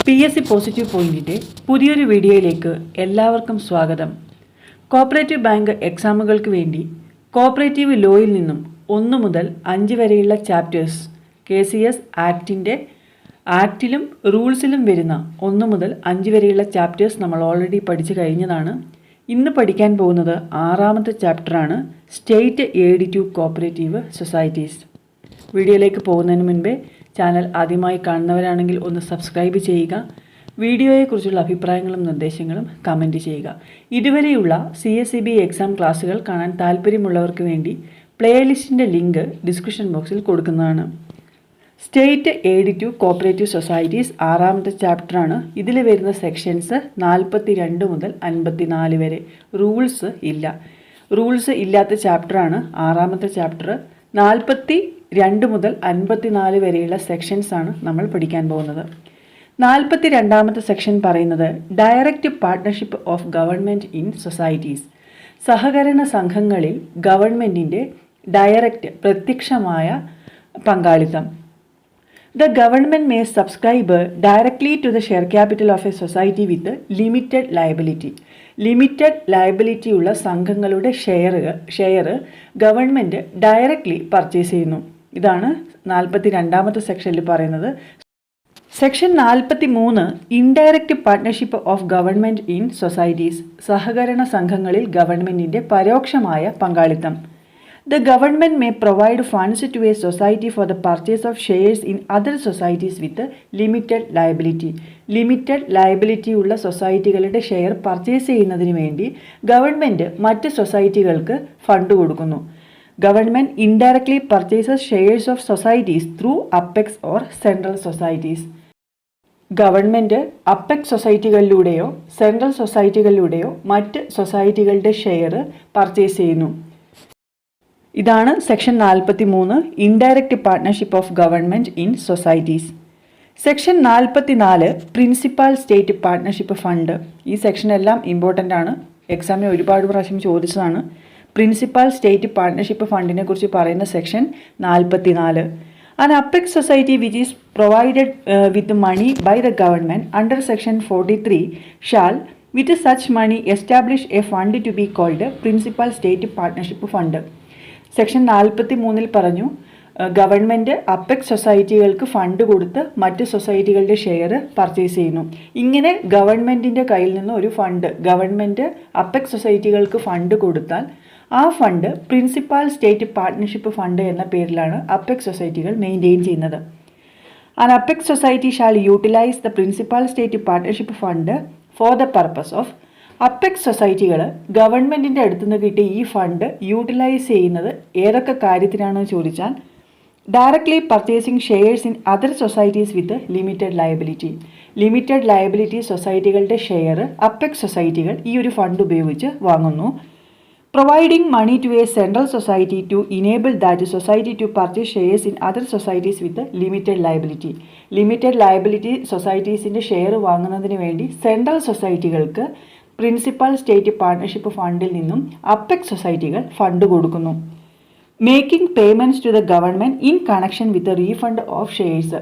PSC positive പോയിന്റിൻ്റെ പുതിയൊരു വീഡിയോയിലേക്ക് എല്ലാവർക്കും സ്വാഗതം. കോപ്പറേറ്റീവ് ബാങ്ക് എക്സാമുകൾക്ക് വേണ്ടി കോപ്പറേറ്റീവ് ലോയിൽ നിന്നും 1 മുതൽ 5 വരെയുള്ള ചാപ്റ്റേഴ്സ് KCS ആക്റ്റിലും റൂൾസിലും വരുന്ന 1 മുതൽ 5 വരെയുള്ള ചാപ്റ്റേഴ്സ് നമ്മൾ ഓൾറെഡി പഠിച്ചു കഴിഞ്ഞതാണ്. ഇന്ന് പഠിക്കാൻ പോകുന്നത് 6ാമത്തെ ചാപ്റ്ററാണ്, state aid to cooperative societies. വീഡിയോയിലേക്ക് പോകുന്നതിന് മുൻപേ ചാനൽ ആദ്യമായി കാണുന്നവരാണെങ്കിൽ ഒന്ന് സബ്സ്ക്രൈബ് ചെയ്യുക. വീഡിയോയെക്കുറിച്ചുള്ള അഭിപ്രായങ്ങളും നിർദ്ദേശങ്ങളും കമൻറ്റ് ചെയ്യുക. ഇതുവരെയുള്ള CSEB എക്സാം ക്ലാസ്സുകൾ കാണാൻ താല്പര്യമുള്ളവർക്ക് വേണ്ടി പ്ലേലിസ്റ്റിൻ്റെ ലിങ്ക് ഡിസ്ക്രിപ്ഷൻ ബോക്സിൽ കൊടുക്കുന്നതാണ്. State aid to cooperative societies 6ാമത്തെ ചാപ്റ്ററാണ്. ഇതിൽ വരുന്ന സെക്ഷൻസ് 42 മുതൽ 54 വരെ. റൂൾസ് ഇല്ലാത്ത ചാപ്റ്ററാണ് 6ാമത്തെ ചാപ്റ്റർ. 42 മുതൽ 54 വരെയുള്ള സെക്ഷൻസാണ് നമ്മൾ പഠിക്കാൻ പോകുന്നത്. 42ാമത്തെ സെക്ഷൻ പറയുന്നത് direct partnership of government in societies. സഹകരണ സംഘങ്ങളിൽ ഗവൺമെൻറ്റിൻ്റെ ഡയറക്റ്റ് പ്രത്യക്ഷമായ പങ്കാളിത്തം. The government may subscribe directly to the share capital of a society with limited liability. Limited liability ഉള്ള സംഘങ്ങളുടെ ഷെയർ ഗവൺമെൻറ് ഡയറക്റ്റ്ലി പർച്ചേസ് ചെയ്യുന്നു. ഇതാണ് 42ാമത്തെ സെക്ഷനിൽ പറയുന്നത്. Section 43 indirect partnership of government in societies. സഹകരണ സംഘങ്ങളിൽ ഗവൺമെൻറ്റിൻ്റെ പരോക്ഷമായ പങ്കാളിത്തം. The government may provide funds to a society for the purchase of shares in other societies with limited liability. Limited liability ഉള്ള സൊസൈറ്റികളുടെ ഷെയർ പർച്ചേസ് ചെയ്യുന്നതിന് വേണ്ടി ഗവൺമെൻറ് മറ്റ് സൊസൈറ്റികൾക്ക് ഫണ്ട് കൊടുക്കുന്നു. Government indirectly purchases shares of societies through apex or central societies. Government apex സൊസൈറ്റികളിലൂടെയോ central സൊസൈറ്റികളിലൂടെയോ മറ്റ് സൊസൈറ്റികളുടെ ഷെയർ പർച്ചേസ് ചെയ്യുന്നു. ഇതാണ് section 43 indirect partnership of government in societies. Section 44 principal state partnership fund. ഈ സെക്ഷൻ എല്ലാം ഇമ്പോർട്ടൻ്റ് ആണ്, എക്സാമിന് ഒരുപാട് പ്രാവശ്യം ചോദിച്ചതാണ്. പ്രിൻസിപ്പൽ സ്റ്റേറ്റ് പാർട്ട്ണർഷിപ്പ് ഫണ്ടിനെ കുറിച്ച് പറയുന്ന section 44. An apex society which is provided with money by the government under section 43 shall with such money establish a fund to be called principal state partnership fund. Section 43 പറഞ്ഞു government apex സൊസൈറ്റികൾക്ക് fund കൊടുത്ത് മറ്റ് സൊസൈറ്റികളുടെ share purchase ചെയ്യുന്നു. ഇങ്ങനെ ഗവൺമെൻറ്റിൻ്റെ കയ്യിൽ നിന്ന് ഒരു ഫണ്ട് ഗവൺമെൻറ് അപ്പെക്സ് സൊസൈറ്റികൾക്ക് ഫണ്ട് കൊടുത്താൽ ആ fund principal state partnership fund എന്ന പേരിലാണ് അപ്പെക്സ് സൊസൈറ്റികൾ മെയിൻറ്റെയിൻ ചെയ്യുന്നത്. An apex society shall utilize the principal state partnership fund for the purpose of apex സൊസൈറ്റികൾ ഗവൺമെൻറ്റിൻ്റെ അടുത്ത് നിന്ന് കിട്ടിയ ഈ ഫണ്ട് യൂട്ടിലൈസ് ചെയ്യുന്നത് ഏതൊക്കെ കാര്യത്തിനാണെന്ന് ചോദിച്ചാൽ directly purchasing shares in other societies with limited liability സൊസൈറ്റികളുടെ ഷെയർ അപ്പെക്സ് സൊസൈറ്റികൾ ഈ ഒരു ഫണ്ട് ഉപയോഗിച്ച് വാങ്ങുന്നു. Providing money to a central society to enable that society to purchase shares in other societies with limited liability സൊസൈറ്റീസിൻ്റെ share വാങ്ങുന്നതിന് വേണ്ടി central സൊസൈറ്റികൾക്ക് പ്രിൻസിപ്പൽ സ്റ്റേറ്റ് പാർട്ട്ണർഷിപ്പ് ഫണ്ടിൽ നിന്നും അപ്പെക്സ് സൊസൈറ്റികൾ ഫണ്ട് കൊടുക്കുന്നു. Making payments to the government in connection with refund of shares.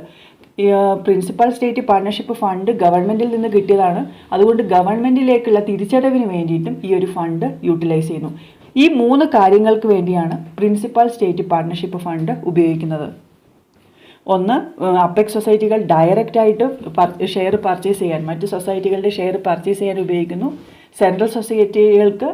Principal state partnership fund ഗവൺമെൻറ്റിൽ നിന്ന് കിട്ടിയതാണ്, അതുകൊണ്ട് ഗവൺമെൻറ്റിലേക്കുള്ള തിരിച്ചടവിന് വേണ്ടിയിട്ടും ഈ ഒരു ഫണ്ട് യൂട്ടിലൈസ് ചെയ്യുന്നു. ഈ 3 കാര്യങ്ങൾക്ക് വേണ്ടിയാണ് പ്രിൻസിപ്പൽ സ്റ്റേറ്റ് പാർട്ട്ണർഷിപ്പ് ഫണ്ട് ഉപയോഗിക്കുന്നത്. ഒന്ന്, അപ്പെക്സ് സൊസൈറ്റികൾ ഡയറക്റ്റായിട്ട് ഷെയർ പർച്ചേസ് ചെയ്യാൻ, മറ്റ് സൊസൈറ്റികളുടെ ഷെയർ പർച്ചേസ് ചെയ്യാൻ ഉപയോഗിക്കുന്നു. സെൻട്രൽ സൊസൈറ്റികൾക്ക്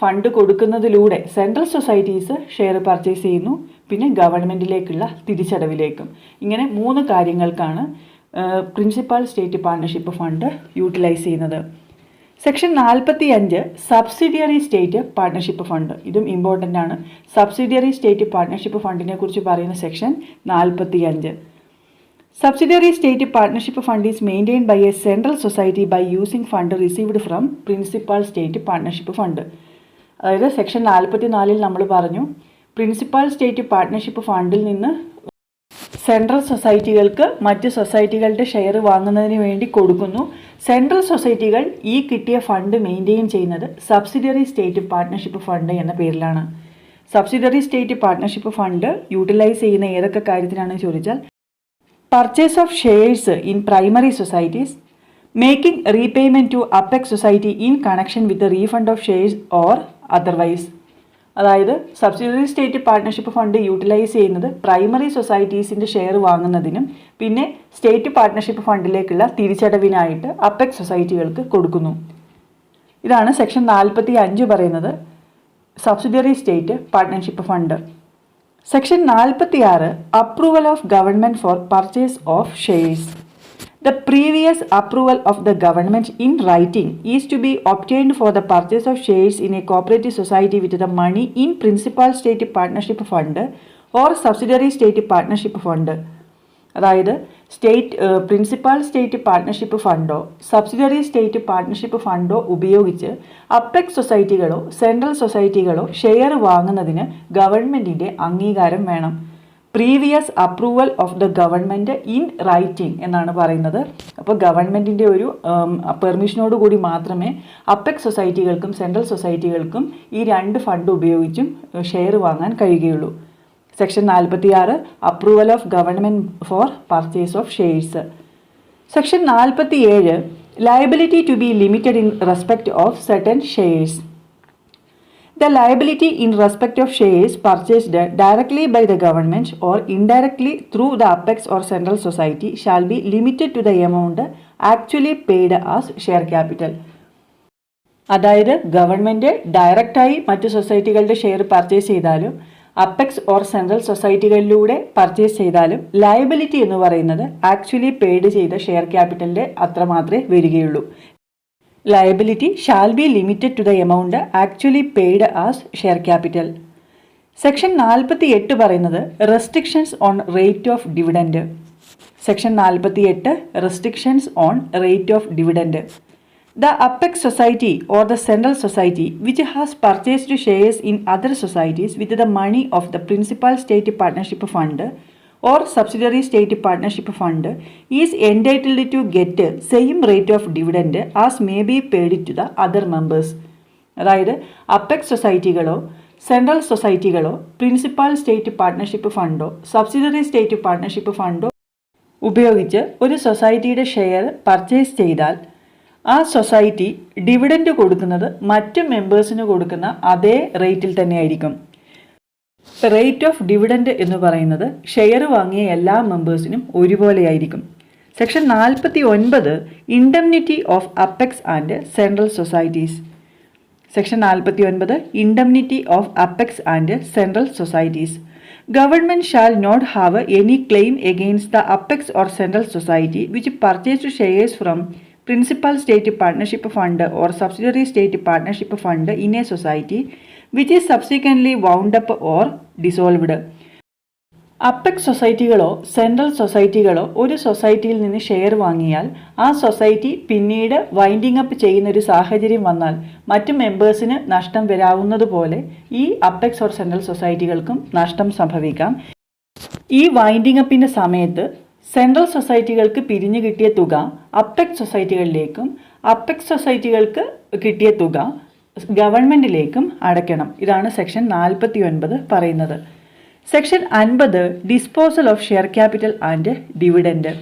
ഫണ്ട് കൊടുക്കുന്നതിലൂടെ സെൻട്രൽ സൊസൈറ്റീസ് ഷെയർ പർച്ചേസ് ചെയ്യുന്നു. പിന്നെ ഗവൺമെൻറ്റിലേക്കുള്ള തിരിച്ചടവിലേക്കും. ഇങ്ങനെ 3 കാര്യങ്ങൾക്കാണ് principal state partnership fund utilise ചെയ്യുന്നത്. Section 45 subsidiary state partnership fund. ഇതും ഇമ്പോർട്ടൻ്റ് ആണ്. സബ്സിഡിയറി സ്റ്റേറ്റ് പാർട്ട്ണർഷിപ്പ് ഫണ്ടിനെ കുറിച്ച് പറയുന്ന section 45. Subsidiary state partnership fund is maintained by a central society by using fund received from principal state partnership fund. അതായത് section 44 നമ്മൾ പറഞ്ഞു principal state partnership ഫണ്ടിൽ നിന്ന് സെൻട്രൽ സൊസൈറ്റികൾക്ക് മറ്റ് സൊസൈറ്റികളുടെ ഷെയർ വാങ്ങുന്നതിന് വേണ്ടി കൊടുക്കുന്നു. സെൻട്രൽ സൊസൈറ്റികൾ ഈ കിട്ടിയ ഫണ്ട് മെയിൻറ്റെയിൻ ചെയ്യുന്നത് സബ്സിഡിയറി സ്റ്റേറ്റ് പാർട്ട്ണർഷിപ്പ് ഫണ്ട് എന്ന പേരിലാണ്. Subsidiary state partnership fund utilise ചെയ്യുന്ന ഏതൊക്കെ കാര്യത്തിനാണെന്ന് ചോദിച്ചാൽ purchase of shares in primary societies, making repayment to apex society in connection with refund of shares or otherwise. അതായത് subsidiary state partnership fund utilise ചെയ്യുന്നത് primary സൊസൈറ്റീസിൻ്റെ share വാങ്ങുന്നതിനും പിന്നെ state partnership ഫണ്ടിലേക്കുള്ള തിരിച്ചടവിനായിട്ട് അപ്പെക്സ് സൊസൈറ്റികൾക്ക് കൊടുക്കുന്നു. ഇതാണ് സെക്ഷൻ 45 പറയുന്നത് subsidiary state partnership fund. Section 46 approval of government for purchase of shares. The previous approval of the government in writing is to be obtained for the purchase of shares in a cooperative society with the money in principal state partnership fund or subsidiary state partnership fund. അതായത് principal state partnership ഫണ്ടോ subsidiary state partnership ഫണ്ടോ ഉപയോഗിച്ച് apex സൊസൈറ്റികളോ central സൊസൈറ്റികളോ share വാങ്ങുന്നതിന് ഗവൺമെൻറ്റിൻ്റെ അംഗീകാരം വേണം. Previous approval of the government in writing എന്നാണ് പറയുന്നത്. അപ്പോൾ ഗവൺമെൻറ്റിൻ്റെ ഒരു പെർമിഷനോട് കൂടി മാത്രമേ അപ്പെക്സ് സൊസൈറ്റികൾക്കും സെൻട്രൽ സൊസൈറ്റികൾക്കും ഈ രണ്ട് ഫണ്ട് ഉപയോഗിച്ചും ഷെയർ വാങ്ങാൻ കഴിയുകയുള്ളൂ. Section 46 approval of government for purchase of shares. Section 47 liability to be limited in respect of certain shares. The liability in respect of shares purchased directly by the government or indirectly through the apex or central society shall be limited to the amount actually paid as share capital. അതായത് government ഡയറക്റ്റായി മറ്റ് സൊസൈറ്റികളുടെ share purchase ചെയ്താലും apex or central സൊസൈറ്റികളിലൂടെ purchase ചെയ്താലും liability എന്ന് പറയുന്നത് actually paid ചെയ്ത share ക്യാപിറ്റലിൻ്റെ അത്ര മാത്രമേ വരികയുള്ളൂ. Liability shall be limited to the amount actually paid as share capital. Section 48 പറയുന്നത് restrictions on rate of dividend. Section 48 restrictions on rate of dividend. The apex society or the central society which has purchased shares in other societies with the money of the principal state partnership fund or subsidiary state partnership fund is entitled to get same rate of dividend as may be paid to the other members. അതായത് apex സൊസൈറ്റികളോ central സൊസൈറ്റികളോ principal state partnership ഫണ്ടോ subsidiary state partnership ഫണ്ടോ ഉപയോഗിച്ച് ഒരു സൊസൈറ്റിയുടെ share purchase ചെയ്താൽ ആ സൊസൈറ്റി ഡിവിഡൻഡ് കൊടുക്കുന്നത് മറ്റ് മെമ്പേഴ്സിന് കൊടുക്കുന്ന അതേ റേറ്റിൽ തന്നെയായിരിക്കും. റേറ്റ് ഓഫ് ഡിവിഡൻഡ് എന്ന് പറയുന്നത് ഷെയർ വാങ്ങിയ എല്ലാ മെമ്പേഴ്സിനും ഒരുപോലെയായിരിക്കും. Section 49 indemnity of apex and central societies. Section 49 indemnity of apex and central societies. Government shall not have any claim against the apex or central society which purchased shares from principal state partnership fund or subsidiary state partnership fund in a society which is subsequently wound up or dissolved. Apex സൊസൈറ്റികളോ central സൊസൈറ്റികളോ ഒരു സൊസൈറ്റിയിൽ നിന്ന് share വാങ്ങിയാൽ ആ society പിന്നീട് winding up ചെയ്യുന്നൊരു സാഹചര്യം വന്നാൽ മറ്റ് മെമ്പേഴ്സിന് നഷ്ടം വരാവുന്നതുപോലെ ഈ അപ്പെക്സ് ഓർ സെൻട്രൽ സൊസൈറ്റികൾക്കും നഷ്ടം സംഭവിക്കാം. ഈ വൈൻഡിങ് അപ്പിൻ്റെ സമയത്ത് സെൻട്രൽ സൊസൈറ്റികൾക്ക് പിരിഞ്ഞു കിട്ടിയ തുക അപ്പെക്സ് സൊസൈറ്റികളിലേക്കും അപ്പെക്സ് സൊസൈറ്റികൾക്ക് കിട്ടിയ തുക ഗവൺമെൻറ്റിലേക്കും അടയ്ക്കണം. ഇതാണ് സെക്ഷൻ 49 പറയുന്നത്. Section 50 disposal of share capital and dividend.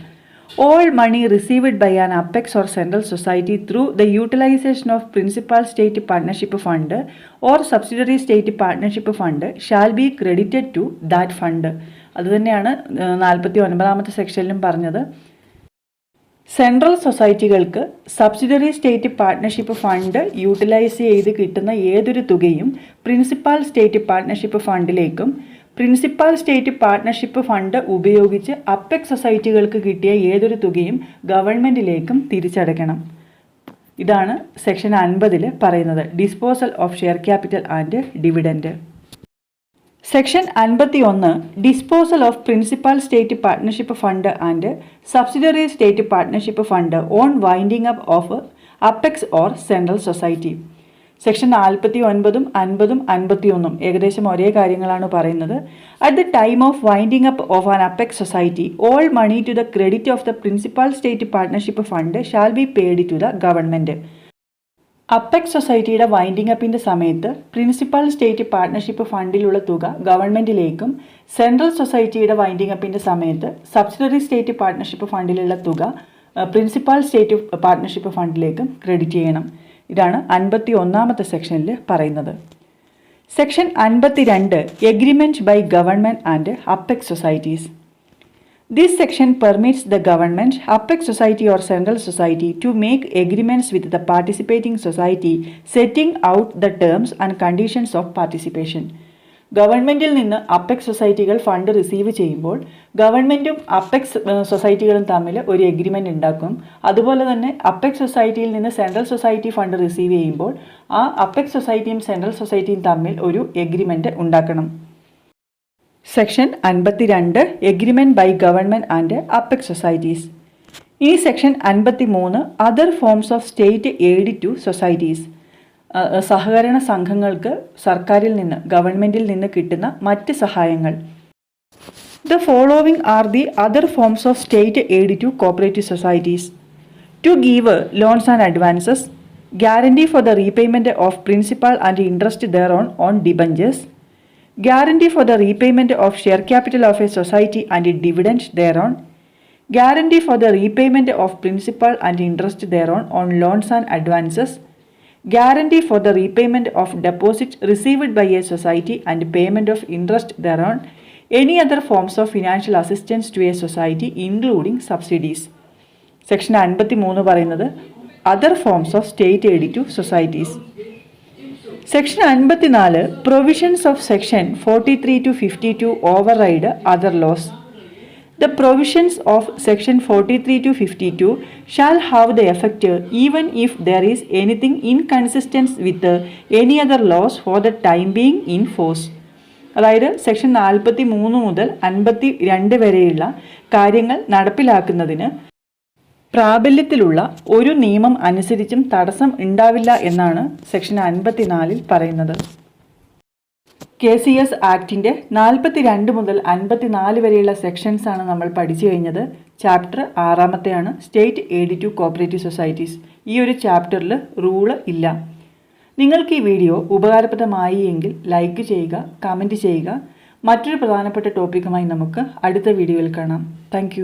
All money received by an apex or central society through the utilization of principal state partnership fund or subsidiary state partnership fund shall be credited to that fund. അതുതന്നെയാണ് 49ാമത്തെ സെക്ഷനിലും പറഞ്ഞത്. Central സൊസൈറ്റികൾക്ക് subsidiary state partnership fund utilise ചെയ്ത് കിട്ടുന്ന ഏതൊരു തുകയും principal state partnership ഫണ്ടിലേക്കും പ്രിൻസിപ്പൽ സ്റ്റേറ്റ് പാർട്ട്ണർഷിപ്പ് ഫണ്ട് ഉപയോഗിച്ച് അപ്പെക്സ് സൊസൈറ്റികൾക്ക് കിട്ടിയ ഏതൊരു തുകയും ഗവൺമെൻറ്റിലേക്കും തിരിച്ചടയ്ക്കണം. ഇതാണ് സെക്ഷൻ 50 പറയുന്നത് disposal of share capital and dividend. Section 51 disposal of principal state partnership fund and subsidiary state partnership fund on winding up of apex or central society. Section 49, 50, 51 ഏകദേശം ഒരേ കാര്യങ്ങളാണ് പറയുന്നത്. At the time of winding up of an apex society all money to the credit of the principal state partnership fund shall be paid to the government. Apex സൊസൈറ്റിയുടെ winding അപ്പിൻ്റെ സമയത്ത് principal state partnership ഫണ്ടിലുള്ള തുക ഗവൺമെൻറ്റിലേക്കും central സൊസൈറ്റിയുടെ winding അപ്പിൻ്റെ സമയത്ത് subsidiary state partnership ഫണ്ടിലുള്ള തുക പ്രിൻസിപ്പാൾ സ്റ്റേറ്റ് പാർട്ട്ണർഷിപ്പ് ഫണ്ടിലേക്കും ക്രെഡിറ്റ് ചെയ്യണം. ഇതാണ് 51ാമത്തെ സെക്ഷനിൽ പറയുന്നത്. Section 52 agreement by government and apex societies. This section permits the government, apex society or central society to make agreements with the participating society setting out the terms and conditions of participation. ഗവൺമെൻറ്റിൽ നിന്ന് apex സൊസൈറ്റികൾ fund receive ചെയ്യുമ്പോൾ ഗവൺമെൻറ്റും apex സൊസൈറ്റികളും തമ്മിൽ ഒരു agreement ഉണ്ടാക്കും. അതുപോലെ തന്നെ അപ്പെക്സ് സൊസൈറ്റിയിൽ നിന്ന് സെൻട്രൽ സൊസൈറ്റി ഫണ്ട് റിസീവ് ചെയ്യുമ്പോൾ ആ അപ്പെക്സ് സൊസൈറ്റിയും സെൻട്രൽ സൊസൈറ്റിയും തമ്മിൽ ഒരു എഗ്രിമെൻ്റ് ഉണ്ടാക്കണം. Section 52 agreement by government and apex societies. ഈ section 53 other forms of state aid to societies. സഹകരണ സംഘങ്ങൾക്ക് സർക്കാരിൽ നിന്ന് ഗവൺമെൻറ്റിൽ നിന്ന് കിട്ടുന്ന മറ്റ് സഹായങ്ങൾ. The following are the other forms of state aid to cooperative societies. To give loans and advances, guarantee for the repayment of principal and interest thereon on debentures, guarantee for the repayment of share capital of a society and dividend thereon, guarantee for the repayment of principal and interest thereon on loans and advances, guarantee for the repayment of deposits received by a society and payment of interest thereon, any other forms of financial assistance to a society including subsidies. Section 53 പറയുന്നത് other forms of state aid to societies. Section 54 provisions of section 43 to 52 override other laws. The provisions of section 43 to 52 shall have the effect even if there is anything inconsistent with any other laws for the time being in force. അതായത് section 43 മുതൽ 52 വരെയുള്ള കാര്യങ്ങൾ നടപ്പിലാക്കുന്നതിന് പ്രാബല്യത്തിലുള്ള ഒരു നിയമം അനുസരിച്ചും തടസ്സം ഉണ്ടാവില്ല എന്നാണ് സെക്ഷൻ 54 പറയുന്നത്. KCS ആക്ടിൻ്റെ 42 മുതൽ 54 വരെയുള്ള സെക്ഷൻസാണ് നമ്മൾ പഠിച്ചു കഴിഞ്ഞത്. Chapter 6 state aid to cooperative societies. ഈ ഒരു ചാപ്റ്ററിൽ റൂള് ഇല്ല. നിങ്ങൾക്ക് ഈ വീഡിയോ ഉപകാരപ്രദമായി എങ്കിൽ ലൈക്ക് ചെയ്യുക, കമൻറ്റ് ചെയ്യുക. മറ്റൊരു പ്രധാനപ്പെട്ട ടോപ്പിക്കുമായി നമുക്ക് അടുത്ത വീഡിയോയിൽ കാണാം. താങ്ക്